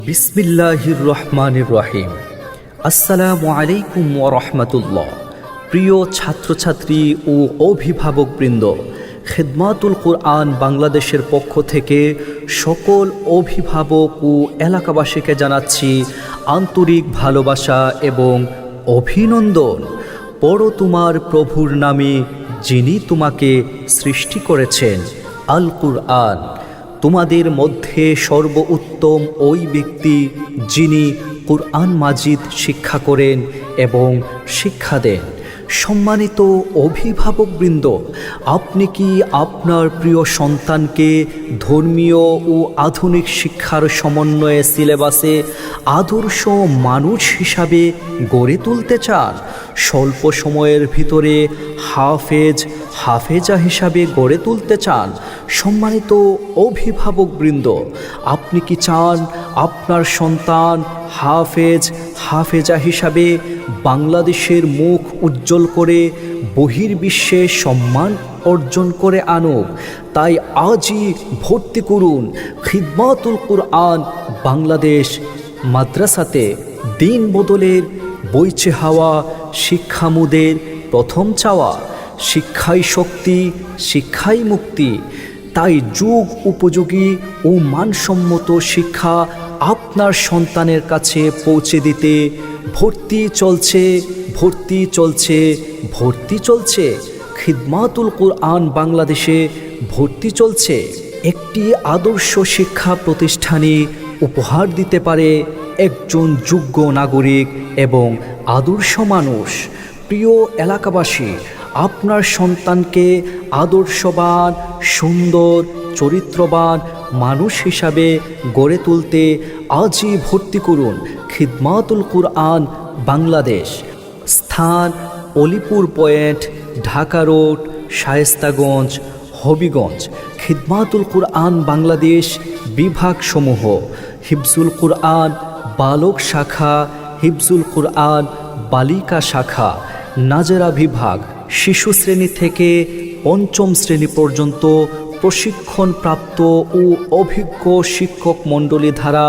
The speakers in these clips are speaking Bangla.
বিসমিল্লাহির রহমানির রহিম। আসসালামু আলাইকুম ওয়া রাহমাতুল্লাহ। প্রিয় ছাত্রছাত্রী ও অভিভাবকবৃন্দ, খিদমাতুল কুরআন বাংলাদেশের পক্ষ থেকে সকল অভিভাবক ও এলাকাবাসীকে জানাচ্ছি আন্তরিক ভালোবাসা এবং অভিনন্দন। পড়ো তোমার প্রভুর নামে, যিনি তোমাকে সৃষ্টি করেছেন। আল কুরআন। তোমাদের মধ্যে সর্বোত্তম ওই ব্যক্তি যিনি কুরআন মাজিদ শিক্ষা করেন এবং শিক্ষা দেন। সম্মানিত অভিভাবকবৃন্দ, আপনি কি আপনার প্রিয় সন্তানকে ধর্মীয় ও আধুনিক শিক্ষার সমন্বয়ে সিলেবাসে আদর্শ মানুষ হিসাবে গড়ে তুলতে চান? স্বল্প সময়ের ভিতরে হাফেজা হিসাবে গড়ে তুলতে চান? সম্মানিত অভিভাবকবৃন্দ, আপনি কি চান আপনার সন্তান হাফেজা হিসাবে বাংলাদেশের মুখ উজ্জ্বল করে বহির্বিশ্বে সম্মান অর্জন করে আনুক? তাই আজই ভর্তি করুন খিদমাতুল কুরআন বাংলাদেশ মাদ্রাসাতে। দিন বদলের বইছে হাওয়া, শিক্ষামুদের প্রথম চাওয়া। শিক্ষাই শক্তি, শিক্ষাই মুক্তি। তাই যুগ উপযোগী ও মানসম্মত শিক্ষা আপনার সন্তানের কাছে পৌঁছে দিতে ভর্তি চলছে। খিদমাতুল কুরআন বাংলাদেশে ভর্তি চলছে। একটি আদর্শ শিক্ষা প্রতিষ্ঠানে উপহার দিতে পারে একজন যোগ্য নাগরিক এবং আদর্শ মানুষ। প্রিয় এলাকাবাসী, আপনার সন্তানকে আদর্শবান, সুন্দর, চরিত্রবান মানুষ হিসাবে গড়ে তুলতে আজই ভর্তি করুন খিদমাতুল কুরআন বাংলাদেশ। স্থান: অলিপুর পয়েন্ট, ঢাকা রোড, শায়েস্তাগঞ্জ, হবিগঞ্জ। খিদমাতুল কুরআন বাংলাদেশ বিভাগসমূহ: হিফজুল কুরআন বালক শাখা, হিফজুল কুরআন বালিকা শাখা। নাজেরা বিভাগ: শিশু শ্রেণী থেকে পঞ্চম শ্রেণী পর্যন্ত প্রশিক্ষণপ্রাপ্ত ও অভিজ্ঞ শিক্ষক মণ্ডলী দ্বারা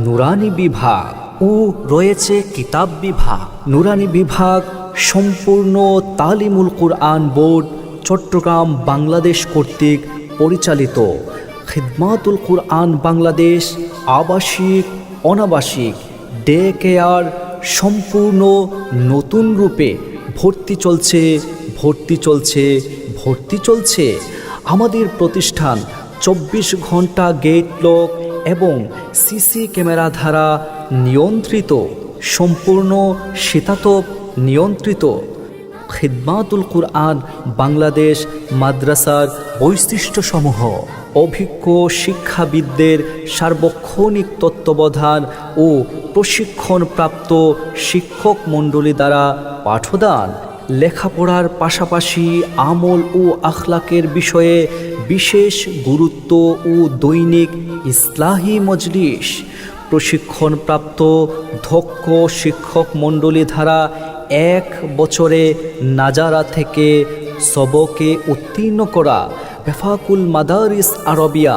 নুরানি বিভাগ ও রয়েছে কিতাব বিভাগ। নুরানি বিভাগ সম্পূর্ণ তালিমুল কুরআন বোর্ড চট্টগ্রাম বাংলাদেশ কর্তৃক পরিচালিত। খিদমাতুল কুরআন বাংলাদেশ আবাসিক, অনাবাসিক, ডে কেয়ার সম্পূর্ণ নতুন রূপে ভর্তি চলছে। আমাদের প্রতিষ্ঠান 24 ঘন্টা গেট লক এবং সিসি ক্যামেরা দ্বারা নিয়ন্ত্রিত, সম্পূর্ণ শীতাতপ নিয়ন্ত্রিত। খিদমাতুল কুরআন বাংলাদেশ মাদ্রাসার বৈশিষ্ট্যসমূহ: অভিজ্ঞ শিক্ষাবিদদের সার্বক্ষণিক তত্ত্বাবধান ও প্রশিক্ষণপ্রাপ্ত শিক্ষক মণ্ডলী দ্বারা পাঠদান। লেখাপড়ার পাশাপাশি আমল ও আখলাকের বিষয়ে বিশেষ গুরুত্ব ও দৈনিক ইসলাহি মজলিস। প্রশিক্ষণপ্রাপ্ত দক্ষ শিক্ষক মণ্ডলী দ্বারা 1 বছরে নাজারা থেকে সবকে উত্তীর্ণ করা। বেফাকুল মাদারিস আরবিয়া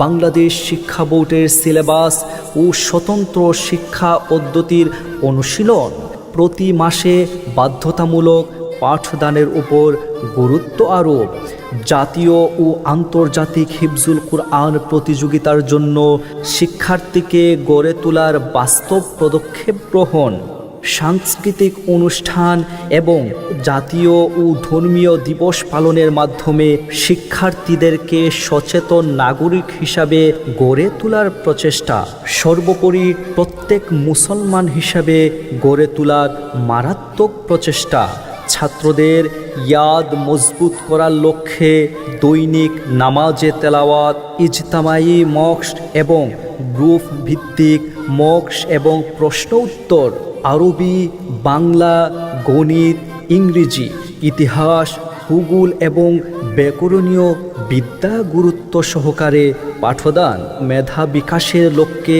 বাংলাদেশ শিক্ষা বোর্ডের সিলেবাস ও স্বতন্ত্র শিক্ষা পদ্ধতির অনুশীলন। প্রতি মাসে বাধ্যতামূলক পাঠদানের উপর গুরুত্ব আরোপ। জাতীয় ও আন্তর্জাতিক হিফজুল কুরআন প্রতিযোগিতার জন্য শিক্ষার্থীকে গড়ে তোলার বাস্তব পদক্ষেপ গ্রহণ। সাংস্কৃতিক অনুষ্ঠান এবং জাতীয় ও ধর্মীয় দিবস পালনের মাধ্যমে শিক্ষার্থীদেরকে সচেতন নাগরিক হিসাবে গড়ে তোলার প্রচেষ্টা। সর্বোপরি প্রত্যেক মুসলমান হিসাবে গড়ে তোলার মারাত্মক প্রচেষ্টা। ছাত্রদের ইয়াদ মজবুত করার লক্ষ্যে দৈনিক নামাজে তেলাওয়াত, ইজতামায়ী মক্স এবং গ্রুপ ভিত্তিক মক্স এবং প্রশ্ন উত্তর, আরবি, বাংলা, গণিত, ইংরেজি, ইতিহাস, ভূগোল এবং ব্যাকরণীয় বিদ্যা গুরুত্ব সহকারে পাঠদান। মেধা বিকাশের লক্ষ্যে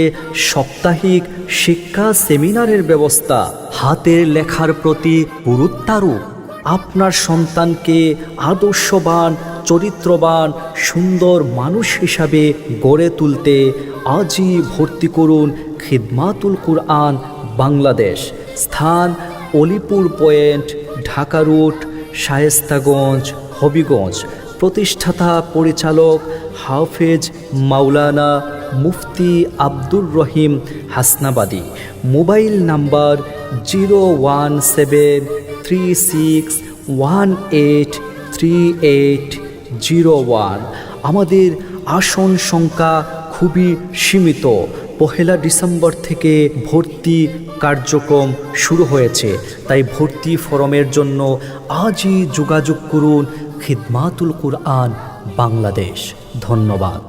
সাপ্তাহিক শিক্ষা সেমিনারের ব্যবস্থা। হাতের লেখার প্রতি গুরুত্বারোপ। আপনার সন্তানকে আদর্শবান, চরিত্রবান, সুন্দর মানুষ হিসাবে গড়ে তুলতে আজই ভর্তি করুন খিদমাতুল কুরআন বাংলাদেশ, স্থান অলিপুর পয়েন্ট, ঢাকা রুট, শায়েস্তাগঞ্জ, হবিগঞ্জ। প্রতিষ্ঠাতা পরিচালক হাফেজ মাওলানা মুফতি আব্দুর রহিম হাসনাবাদী। Mobile number 01736183801। আমাদের আসন সংখ্যা খুবই সীমিত। 1 ডিসেম্বর থেকে ভর্তি কার্যক্রম শুরু হয়েছে, তাই ভর্তি ফরমের জন্য আজই যোগাযোগ করুন খিদমাতুল কুরআন বাংলাদেশ। ধন্যবাদ।